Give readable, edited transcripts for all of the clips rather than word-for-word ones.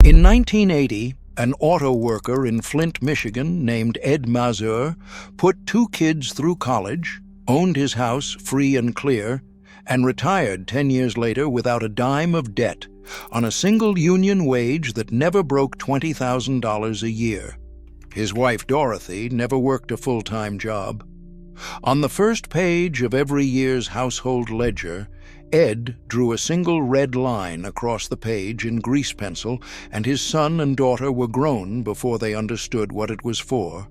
In 1980, an auto worker in Flint, Michigan, named Ed Mazur, put 2 kids through college, owned his house free and clear, and retired 10 years later without a dime of debt, on a single union wage that never broke $20,000 a year. His wife, Dorothy, never worked a full-time job. On the first page of every year's household ledger, Ed drew a single red line across the page in grease pencil, and his son and daughter were grown before they understood what it was for.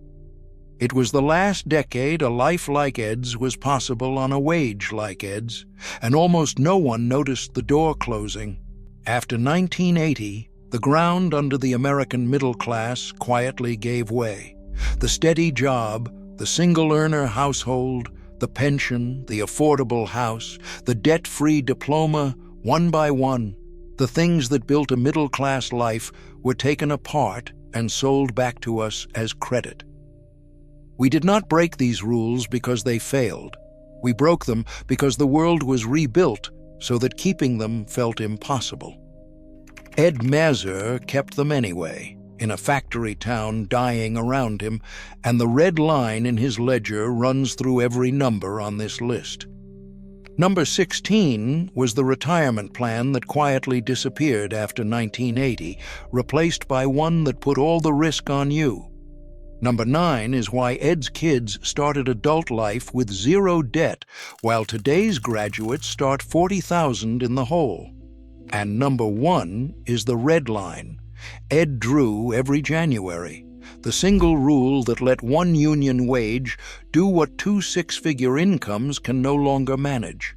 It was the last decade a life like Ed's was possible on a wage like Ed's, and almost no one noticed the door closing. After 1980, the ground under the American middle class quietly gave way. The steady job, the single-earner household, the pension, the affordable house, the debt-free diploma, one by one, the things that built a middle-class life were taken apart and sold back to us as credit. We did not break these rules because they failed. We broke them because the world was rebuilt so that keeping them felt impossible. Ed Mazur kept them anyway, in a factory town dying around him, and the red line in his ledger runs through every number on this list. Number 16 was the retirement plan that quietly disappeared after 1980, replaced by one that put all the risk on you. Number 9 is why Ed's kids started adult life with 0 debt, while today's graduates start $40,000 in the hole. And number 1 is the red line Ed drew every January, the single rule that let one union wage do what 2 six-figure incomes can no longer manage.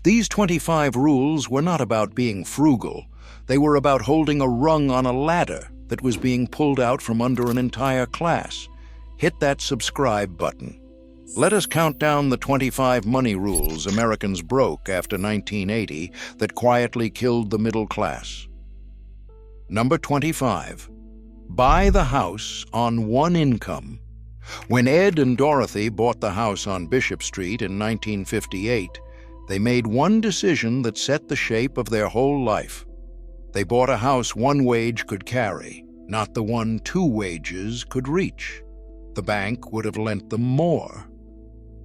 These 25 rules were not about being frugal. They were about holding a rung on a ladder that was being pulled out from under an entire class. Hit that subscribe button. Let us count down the 25 money rules Americans broke after 1980 that quietly killed the middle class. Number 25. Buy the house on one income. When Ed and Dorothy bought the house on Bishop Street in 1958, they made one decision that set the shape of their whole life. They bought a house one wage could carry, not the one 2 wages could reach. The bank would have lent them more.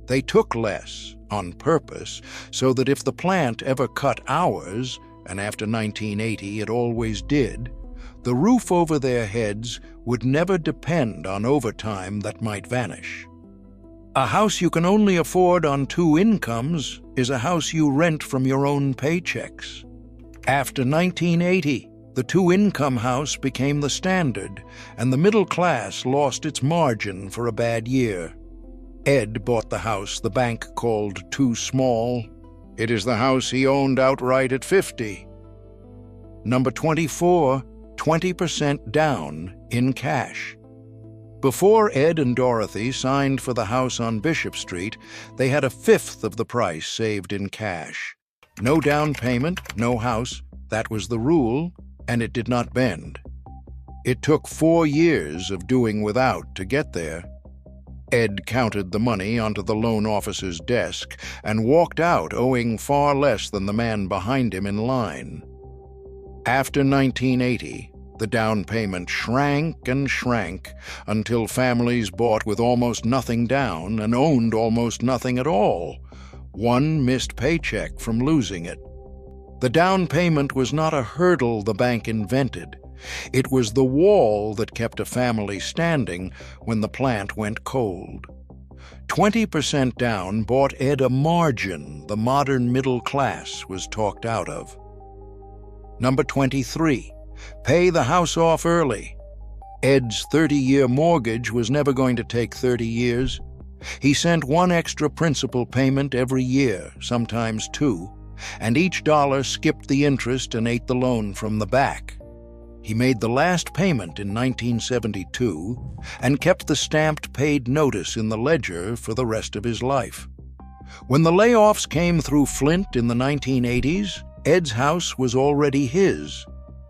They took less, on purpose, so that if the plant ever cut hours, and after 1980 it always did, the roof over their heads would never depend on overtime that might vanish. A house you can only afford on 2 incomes is a house you rent from your own paychecks. After 1980, the 2-income house became the standard, and the middle class lost its margin for a bad year. Ed bought the house the bank called too small. It is the house he owned outright at 50. Number 24, 20% down in cash. Before Ed and Dorothy signed for the house on Bishop Street, they had 1/5 of the price saved in cash. No down payment, no house. That was the rule, and it did not bend. It took 4 years of doing without to get there. Ed counted the money onto the loan officer's desk and walked out owing far less than the man behind him in line. After 1980, the down payment shrank and shrank until families bought with almost nothing down and owned almost nothing at all, one missed paycheck from losing it. The down payment was not a hurdle the bank invented. It was the wall that kept a family standing when the plant went cold. 20% down bought Ed a margin the modern middle class was talked out of. Number 23. Pay the house off early. Ed's 30-year mortgage was never going to take 30 years. He sent 1 extra principal payment every year, sometimes 2, and each dollar skipped the interest and ate the loan from the back. He made the last payment in 1972 and kept the stamped paid notice in the ledger for the rest of his life. When the layoffs came through Flint in the 1980s, Ed's house was already his,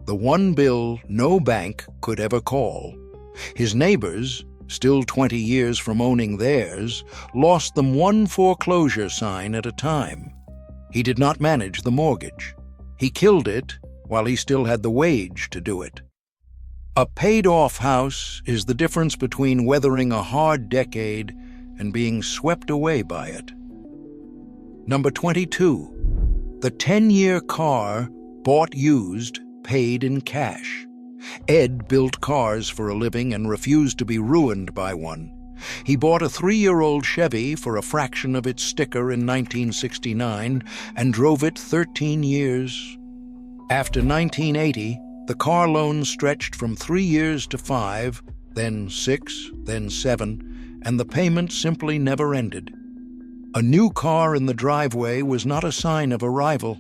the one bill no bank could ever call. His neighbors, still 20 years from owning theirs, lost them one foreclosure sign at a time. He did not manage the mortgage. He killed it while he still had the wage to do it. A paid-off house is the difference between weathering a hard decade and being swept away by it. Number 22. The 10-year car, bought used, paid in cash. Ed built cars for a living and refused to be ruined by one. He bought a 3-year-old Chevy for a fraction of its sticker in 1969 and drove it 13 years. After 1980, the car loan stretched from 3 years to 5, then 6, then 7, and the payment simply never ended. A new car in the driveway was not a sign of arrival.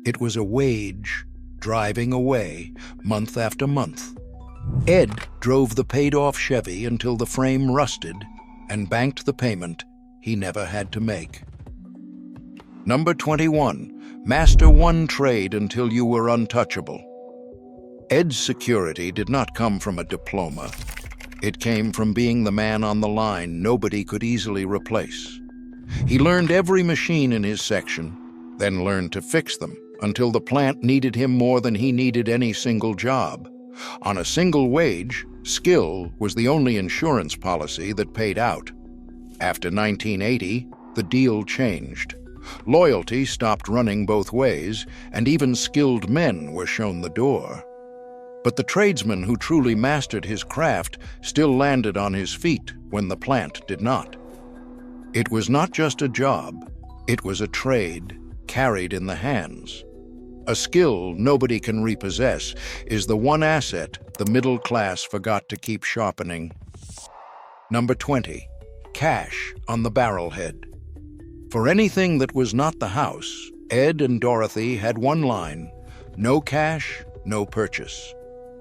It was a wage, driving away, month after month. Ed drove the paid-off Chevy until the frame rusted and banked the payment he never had to make. Number 21. Master one trade until you were untouchable. Ed's security did not come from a diploma. It came from being the man on the line nobody could easily replace. He learned every machine in his section, then learned to fix them until the plant needed him more than he needed any single job. On a single wage, skill was the only insurance policy that paid out. After 1980, the deal changed. Loyalty stopped running both ways, and even skilled men were shown the door. But the tradesman who truly mastered his craft still landed on his feet when the plant did not. It was not just a job, it was a trade carried in the hands. A skill nobody can repossess is the one asset the middle class forgot to keep sharpening. Number 20. Cash on the barrelhead. For anything that was not the house, Ed and Dorothy had one line: no cash, no purchase.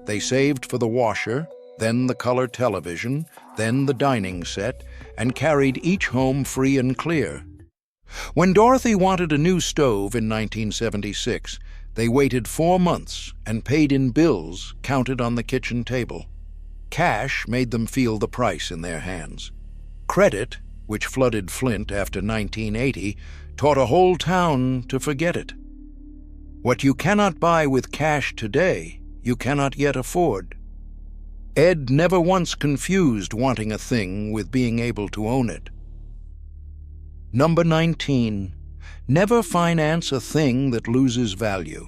They saved for the washer, then the color television, then the dining set, and carried each home free and clear. When Dorothy wanted a new stove in 1976, they waited 4 months and paid in bills counted on the kitchen table. Cash made them feel the price in their hands. Credit, which flooded Flint after 1980, taught a whole town to forget it. What you cannot buy with cash today, you cannot yet afford. Ed never once confused wanting a thing with being able to own it. Number 19. Never finance a thing that loses value.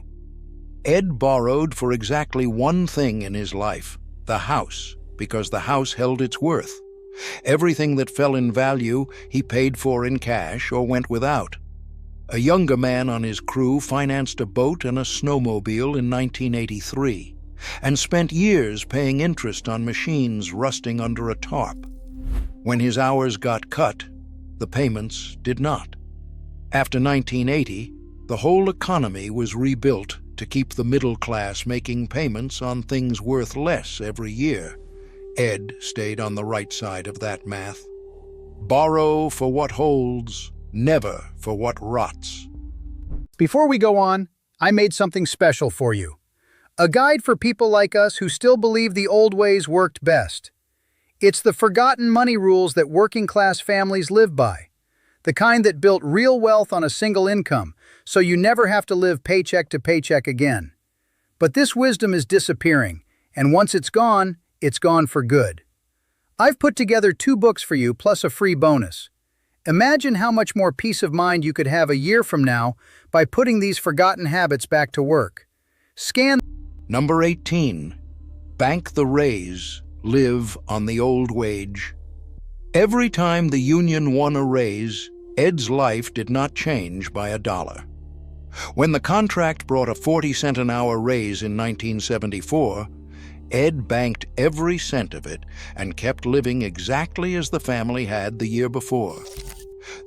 Ed borrowed for exactly one thing in his life, the house, because the house held its worth. Everything that fell in value he paid for in cash or went without. A younger man on his crew financed a boat and a snowmobile in 1983 and spent years paying interest on machines rusting under a tarp. When his hours got cut, the payments did not. After 1980, the whole economy was rebuilt to keep the middle class making payments on things worth less every year. Ed stayed on the right side of that math. Borrow for what holds, never for what rots. Before we go on, I made something special for you. A guide for people like us who still believe the old ways worked best. It's the forgotten money rules that working-class families live by. The kind that built real wealth on a single income, so you never have to live paycheck to paycheck again. But this wisdom is disappearing, and once it's gone for good. I've put together 2 books for you plus a free bonus. Imagine how much more peace of mind you could have a year from now by putting these forgotten habits back to work. Scan. Number 18. Bank the raise, live on the old wage. Every time the union won a raise, Ed's life did not change by $1. When the contract brought a 40-cent an hour raise in 1974, Ed banked every cent of it and kept living exactly as the family had the year before.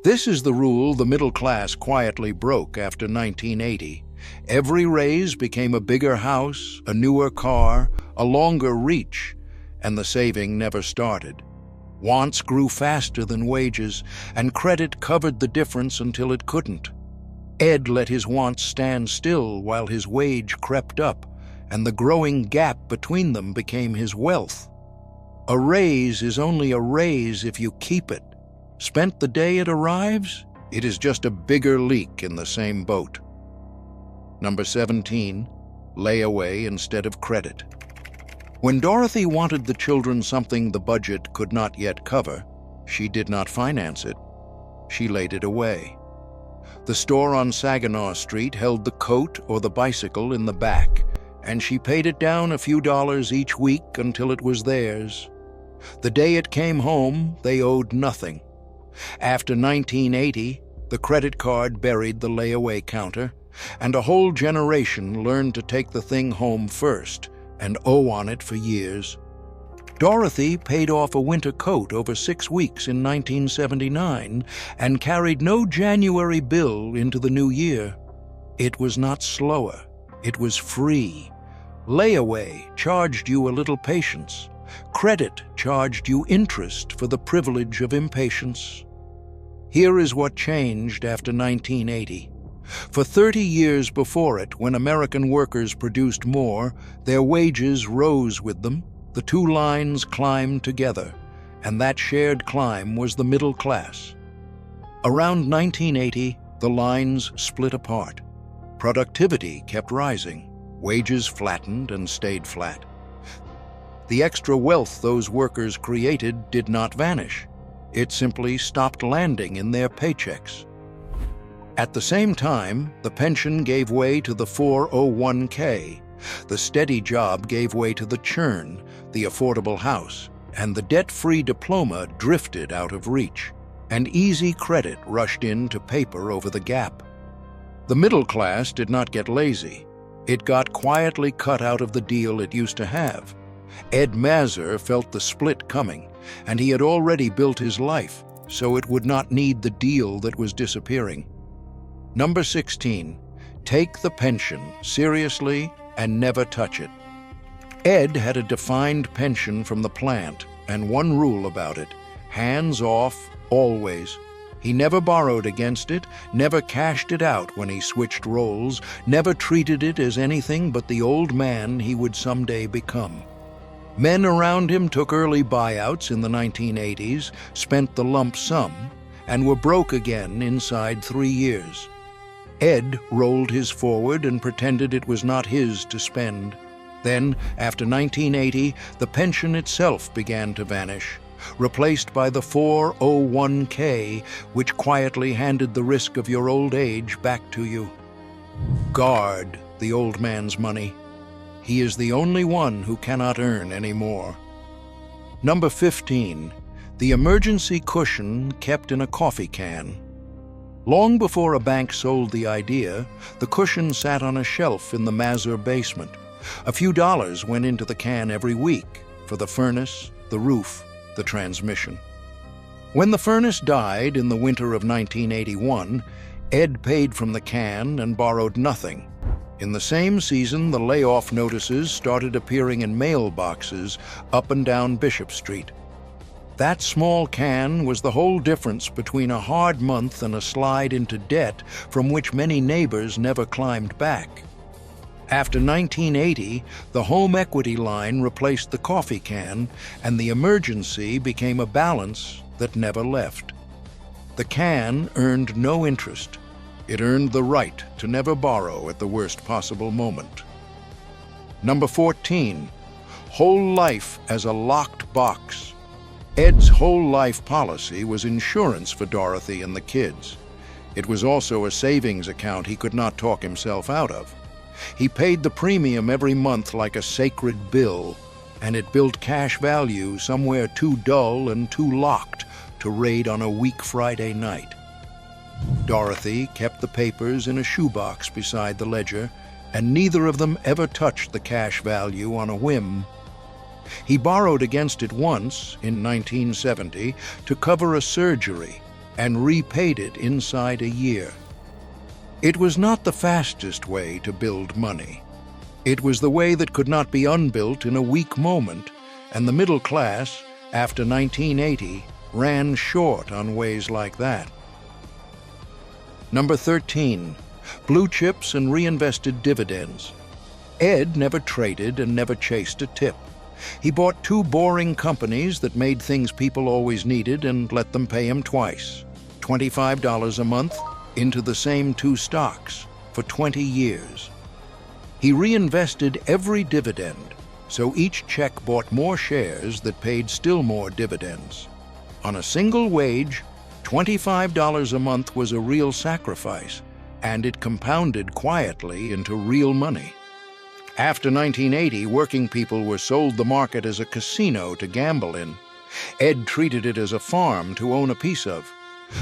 This is the rule the middle class quietly broke after 1980. Every raise became a bigger house, a newer car, a longer reach, and the saving never started. Wants grew faster than wages, and credit covered the difference until it couldn't. Ed let his wants stand still while his wage crept up, and the growing gap between them became his wealth. A raise is only a raise if you keep it. Spent the day it arrives, it is just a bigger leak in the same boat. Number 17, layaway instead of credit. When Dorothy wanted the children something the budget could not yet cover, she did not finance it. She laid it away. The store on Saginaw Street held the coat or the bicycle in the back, and she paid it down a few dollars each week until it was theirs. The day it came home, they owed nothing. After 1980, the credit card buried the layaway counter, and a whole generation learned to take the thing home first and owe on it for years. Dorothy paid off a winter coat over 6 weeks in 1979 and carried no January bill into the new year. It was not slower, it was free. Layaway charged you a little patience. Credit charged you interest for the privilege of impatience. Here is what changed after 1980. For 30 years before it, when American workers produced more, their wages rose with them. The two lines climbed together, and that shared climb was the middle class. Around 1980, the lines split apart. Productivity kept rising. Wages flattened and stayed flat. The extra wealth those workers created did not vanish. It simply stopped landing in their paychecks. At the same time, the pension gave way to the 401k. The steady job gave way to the churn, the affordable house, and the debt-free diploma drifted out of reach, and easy credit rushed in to paper over the gap. The middle class did not get lazy. It got quietly cut out of the deal it used to have. Ed Mazur felt the split coming, and he had already built his life, so it would not need the deal that was disappearing. Number 16. Take the pension seriously and never touch it. Ed had a defined pension from the plant, and one rule about it: hands off, always. He never borrowed against it, never cashed it out when he switched roles, never treated it as anything but the old man he would someday become. Men around him took early buyouts in the 1980s, spent the lump sum, and were broke again inside 3 years. Ed rolled his forward and pretended it was not his to spend. Then, after 1980, the pension itself began to vanish, replaced by the 401k, which quietly handed the risk of your old age back to you. Guard the old man's money. He is the only one who cannot earn any more. Number 15. The emergency cushion kept in a coffee can. Long before a bank sold the idea, the cushion sat on a shelf in the Mazur basement. A few dollars went into the can every week for the furnace, the roof, the transmission. When the furnace died in the winter of 1981, Ed paid from the can and borrowed nothing. In the same season, the layoff notices started appearing in mailboxes up and down Bishop Street. That small can was the whole difference between a hard month and a slide into debt from which many neighbors never climbed back. After 1980, the home equity line replaced the coffee can, and the emergency became a balance that never left. The can earned no interest. It earned the right to never borrow at the worst possible moment. Number 14. Whole life as a locked box. Ed's whole life policy was insurance for Dorothy and the kids. It was also a savings account he could not talk himself out of. He paid the premium every month like a sacred bill, and it built cash value somewhere too dull and too locked to raid on a weak Friday night. Dorothy kept the papers in a shoebox beside the ledger, and neither of them ever touched the cash value on a whim. He borrowed against it once, in 1970, to cover a surgery, and repaid it inside a year. It was not the fastest way to build money. It was the way that could not be unbuilt in a weak moment, and the middle class, after 1980, ran short on ways like that. Number 13. Blue chips and reinvested dividends. Ed never traded and never chased a tip. He bought 2 boring companies that made things people always needed and let them pay him twice, $25 a month, into the same 2 stocks for 20 years. He reinvested every dividend, so each check bought more shares that paid still more dividends. On a single wage, $25 a month was a real sacrifice, and it compounded quietly into real money. After 1980, working people were sold the market as a casino to gamble in. Ed treated it as a farm to own a piece of.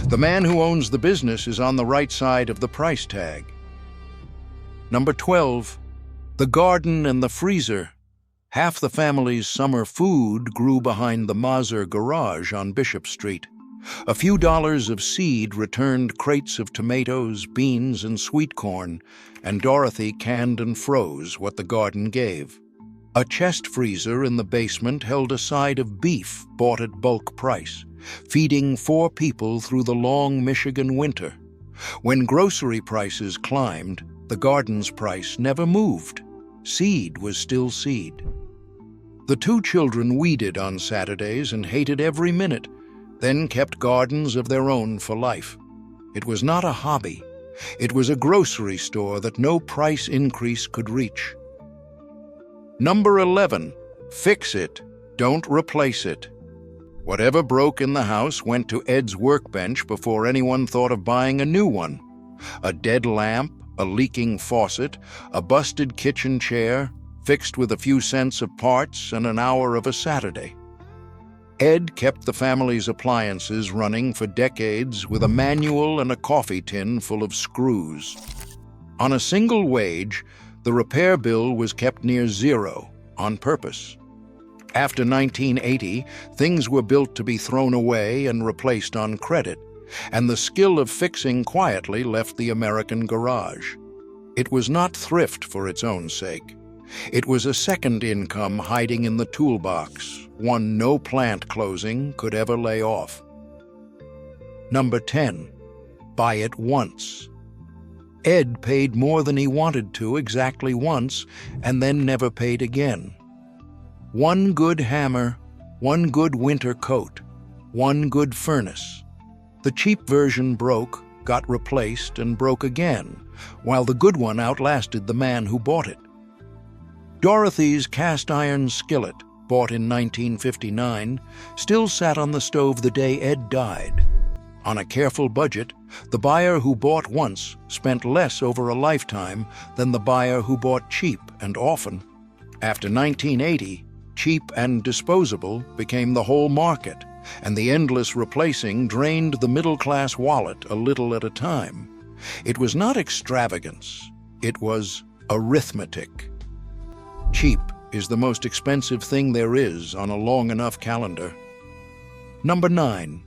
The man who owns the business is on the right side of the price tag. Number 12, the garden and the freezer. Half the family's summer food grew behind the Mazur garage on Bishop Street. A few dollars of seed returned crates of tomatoes, beans, and sweet corn, and Dorothy canned and froze what the garden gave. A chest freezer in the basement held a side of beef bought at bulk price, feeding 4 people through the long Michigan winter. When grocery prices climbed, the garden's price never moved. Seed was still seed. The 2 children weeded on Saturdays and hated every minute, then kept gardens of their own for life. It was not a hobby. It was a grocery store that no price increase could reach. Number 11, fix it, don't replace it. Whatever broke in the house went to Ed's workbench before anyone thought of buying a new one. A dead lamp, a leaking faucet, a busted kitchen chair, fixed with a few cents of parts and an hour of a Saturday. Ed kept the family's appliances running for decades with a manual and a coffee tin full of screws. On a single wage, the repair bill was kept near zero, on purpose. After 1980, things were built to be thrown away and replaced on credit, and the skill of fixing quietly left the American garage. It was not thrift for its own sake. It was a second income hiding in the toolbox, one no plant closing could ever lay off. Number 10, buy it once. Ed paid more than he wanted to exactly once, and then never paid again. One good hammer, one good winter coat, one good furnace. The cheap version broke, got replaced, and broke again, while the good one outlasted the man who bought it. Dorothy's cast-iron skillet, bought in 1959, still sat on the stove the day Ed died. On a careful budget, the buyer who bought once spent less over a lifetime than the buyer who bought cheap and often. After 1980, cheap and disposable became the whole market, and the endless replacing drained the middle-class wallet a little at a time. It was not extravagance, it was arithmetic. Cheap is the most expensive thing there is on a long enough calendar. Number 9,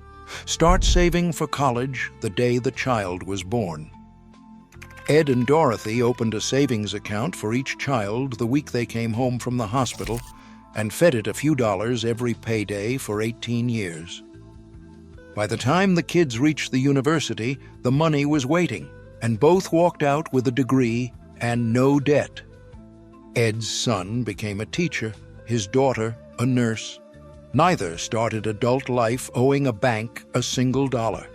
start saving for college the day the child was born. Ed and Dorothy opened a savings account for each child the week they came home from the hospital and fed it a few dollars every payday for 18 years. By the time the kids reached the university, the money was waiting, and both walked out with a degree and no debt. Ed's son became a teacher, his daughter a nurse. Neither started adult life owing a bank a single dollar.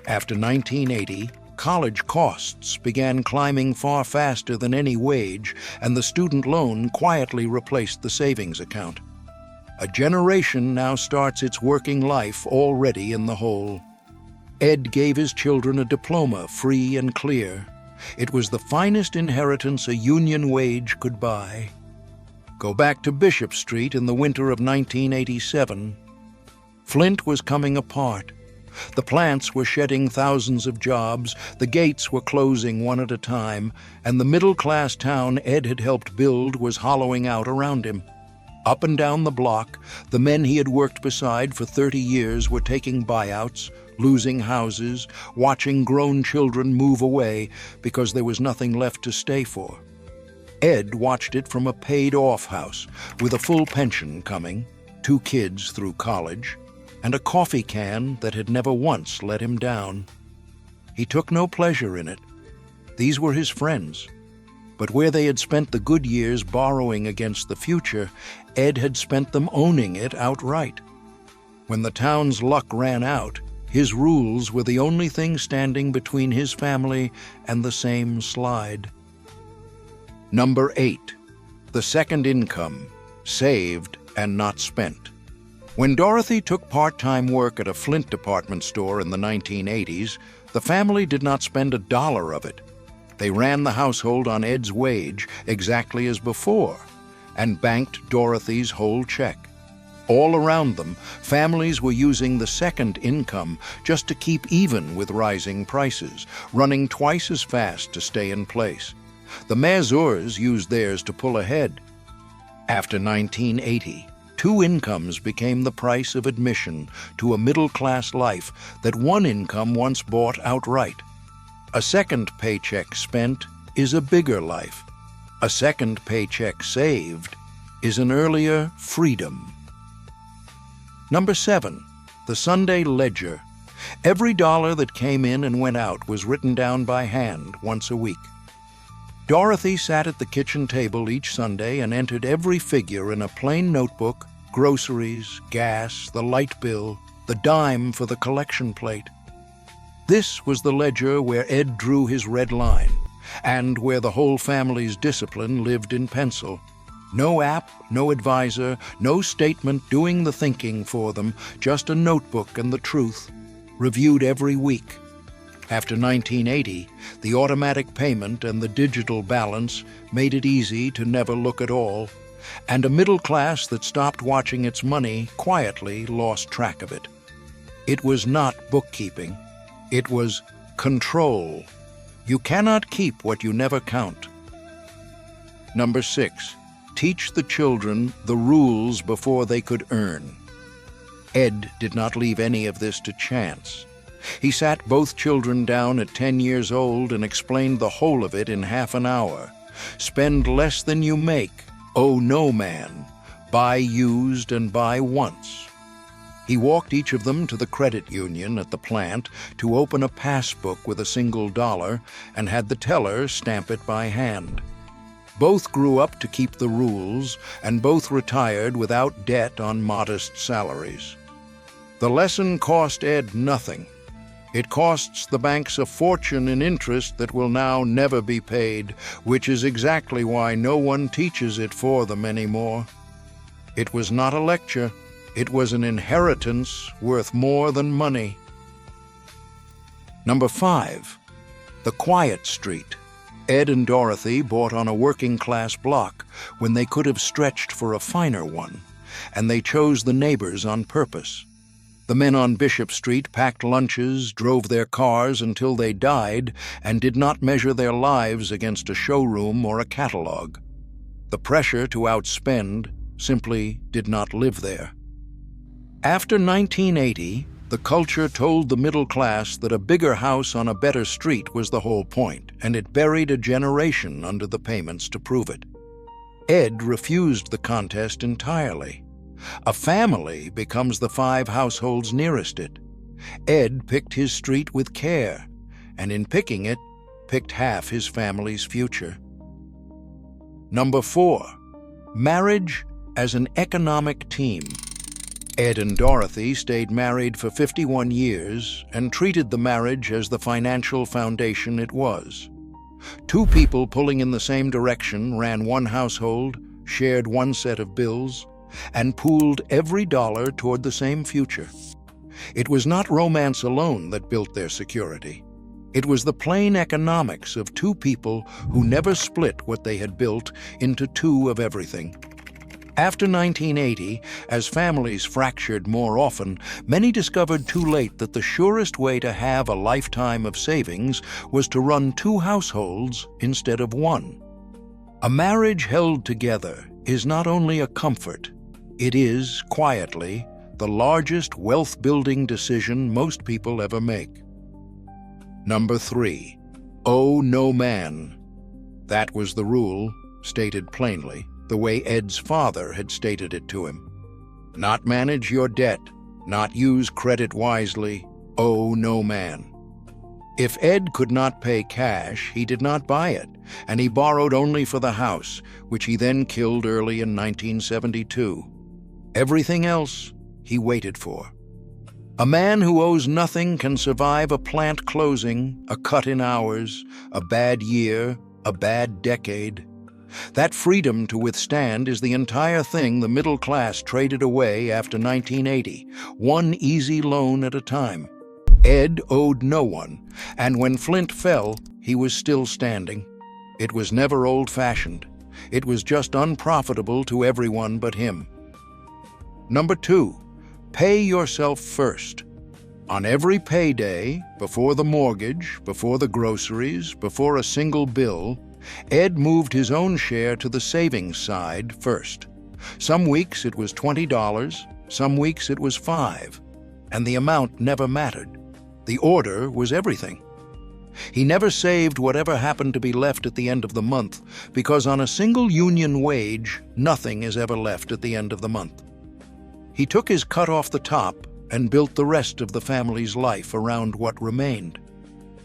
After 1980, college costs began climbing far faster than any wage, and the student loan quietly replaced the savings account. A generation now starts its working life already in the hole. Ed gave his children a diploma free and clear. It was the finest inheritance a union wage could buy. Go back to Bishop Street in the winter of 1987. Flint was coming apart. The plants were shedding thousands of jobs, the gates were closing one at a time, and the middle-class town Ed had helped build was hollowing out around him. Up and down the block, the men he had worked beside for 30 years were taking buyouts, losing houses, watching grown children move away because there was nothing left to stay for. Ed watched it from a paid-off house with a full pension coming, 2 kids through college, and a coffee can that had never once let him down. He took no pleasure in it. These were his friends. But where they had spent the good years borrowing against the future, Ed had spent them owning it outright. When the town's luck ran out, his rules were the only thing standing between his family and the same slide. Number 8, the second income, saved and not spent. When Dorothy took part-time work at a Flint department store in the 1980s, the family did not spend $1 of it. They ran the household on Ed's wage exactly as before and banked Dorothy's whole check. All around them, families were using the second income just to keep even with rising prices, running twice as fast to stay in place. The Mazurs used theirs to pull ahead. After 1980, two incomes became the price of admission to a middle-class life that one income once bought outright. A second paycheck spent is a bigger life. A second paycheck saved is an earlier freedom. Number 7, the Sunday ledger. Every dollar that came in and went out was written down by hand once a week. Dorothy sat at the kitchen table each Sunday and entered every figure in a plain notebook: groceries, gas, the light bill, the dime for the collection plate. This was the ledger where Ed drew his red line, and where the whole family's discipline lived in pencil. No app, no advisor, no statement doing the thinking for them, just a notebook and the truth, reviewed every week. After 1980, the automatic payment and the digital balance made it easy to never look at all, and a middle class that stopped watching its money quietly lost track of it. It was not bookkeeping. It was control. You cannot keep what you never count. Number 6, teach the children the rules before they could earn. Ed did not leave any of this to chance. He sat both children down at 10 years old and explained the whole of it in half an hour. Spend less than you make, owe no man, buy used and buy once. He walked each of them to the credit union at the plant to open a passbook with a single dollar and had the teller stamp it by hand. Both grew up to keep the rules, and both retired without debt on modest salaries. The lesson cost Ed nothing. It costs the banks a fortune in interest that will now never be paid, which is exactly why no one teaches it for them anymore. It was not a lecture. It was an inheritance worth more than money. Number 5, the quiet street. Ed and Dorothy bought on a working-class block when they could have stretched for a finer one, and they chose the neighbors on purpose. The men on Bishop Street packed lunches, drove their cars until they died, and did not measure their lives against a showroom or a catalog. The pressure to outspend simply did not live there. After 1980, the culture told the middle class that a bigger house on a better street was the whole point, and it buried a generation under the payments to prove it. Ed refused the contest entirely. A family becomes the 5 households nearest it. Ed picked his street with care, and in picking it, picked half his family's future. Number 4, marriage as an economic team. Ed and Dorothy stayed married for 51 years and treated the marriage as the financial foundation it was. 2 people pulling in the same direction ran one household, shared one set of bills, and pooled every dollar toward the same future. It was not romance alone that built their security. It was the plain economics of 2 people who never split what they had built into 2 of everything. After 1980, as families fractured more often, many discovered too late that the surest way to have a lifetime of savings was to run 2 households instead of 1. A marriage held together is not only a comfort, it is, quietly, the largest wealth-building decision most people ever make. Number 3, owe no man. That was the rule, stated plainly, the way Ed's father had stated it to him. Not manage your debt, not use credit wisely, owe no man. If Ed could not pay cash, he did not buy it, and he borrowed only for the house, which he then killed early in 1972. Everything else he waited for. A man who owes nothing can survive a plant closing, a cut in hours, a bad year, a bad decade. That freedom to withstand is the entire thing the middle class traded away after 1980, one easy loan at a time. Ed owed no one, and when Flint fell, he was still standing. It was never old-fashioned. It was just unprofitable to everyone but him. Number 2, pay yourself first. On every payday, before the mortgage, before the groceries, before a single bill, Ed moved his own share to the savings side first. Some weeks it was $20, some weeks it was $5, and the amount never mattered. The order was everything. He never saved whatever happened to be left at the end of the month, because on a single union wage, nothing is ever left at the end of the month. He took his cut off the top and built the rest of the family's life around what remained.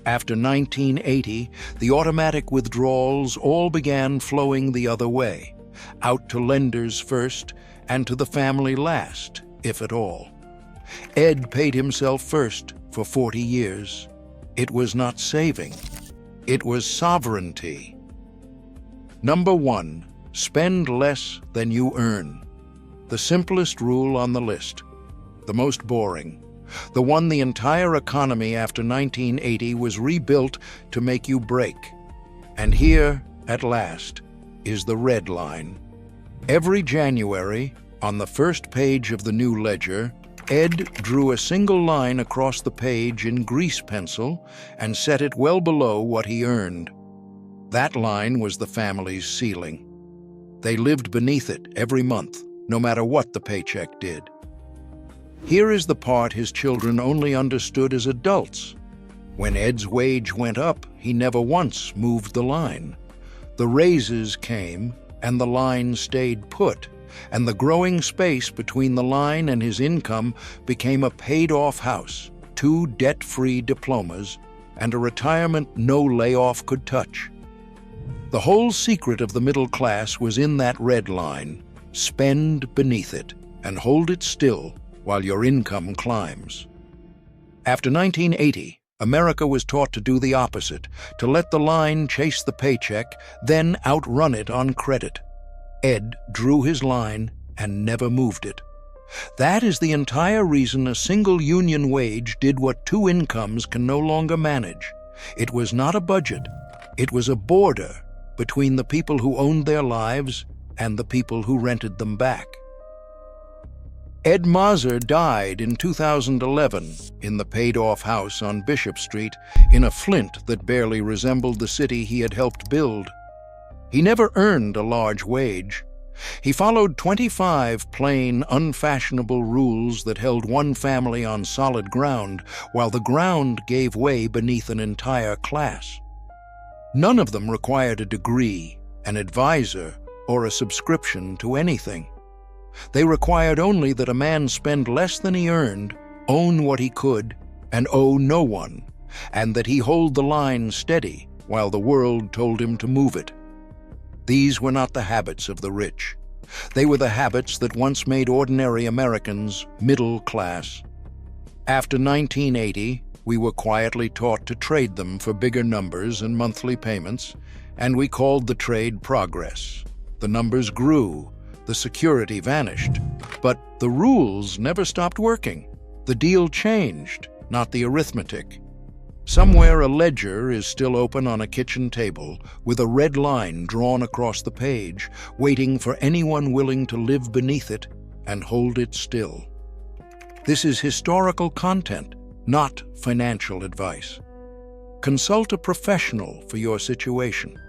After 1980, the automatic withdrawals all began flowing the other way, out to lenders first and to the family last, if at all. Ed paid himself first for 40 years. It was not saving. It was sovereignty. Number 1, spend less than you earn. The simplest rule on the list. The most boring. The one the entire economy after 1980 was rebuilt to make you break. And here, at last, is the red line. Every January, on the first page of the new ledger, Ed drew a single line across the page in grease pencil and set it well below what he earned. That line was the family's ceiling. They lived beneath it every month, no matter what the paycheck did. Here is the part his children only understood as adults. When Ed's wage went up, he never once moved the line. The raises came, and the line stayed put, and the growing space between the line and his income became a paid-off house, 2 debt-free diplomas, and a retirement no layoff could touch. The whole secret of the middle class was in that red line. Spend beneath it, and hold it still while your income climbs. After 1980, America was taught to do the opposite, to let the line chase the paycheck, then outrun it on credit. Ed drew his line and never moved it. That is the entire reason a single union wage did what 2 incomes can no longer manage. It was not a budget. It was a border between the people who owned their lives and the people who rented them back. Ed Mazur died in 2011 in the paid-off house on Bishop Street in a Flint that barely resembled the city he had helped build. He never earned a large wage. He followed 25 plain, unfashionable rules that held one family on solid ground, while the ground gave way beneath an entire class. None of them required a degree, an advisor, or a subscription to anything. They required only that a man spend less than he earned, own what he could, and owe no one, and that he hold the line steady while the world told him to move it. These were not the habits of the rich. They were the habits that once made ordinary Americans middle class. After 1980, we were quietly taught to trade them for bigger numbers and monthly payments, and we called the trade progress. The numbers grew. The security vanished, but the rules never stopped working. The deal changed, not the arithmetic. Somewhere a ledger is still open on a kitchen table with a red line drawn across the page, waiting for anyone willing to live beneath it and hold it still. This is historical content, not financial advice. Consult a professional for your situation.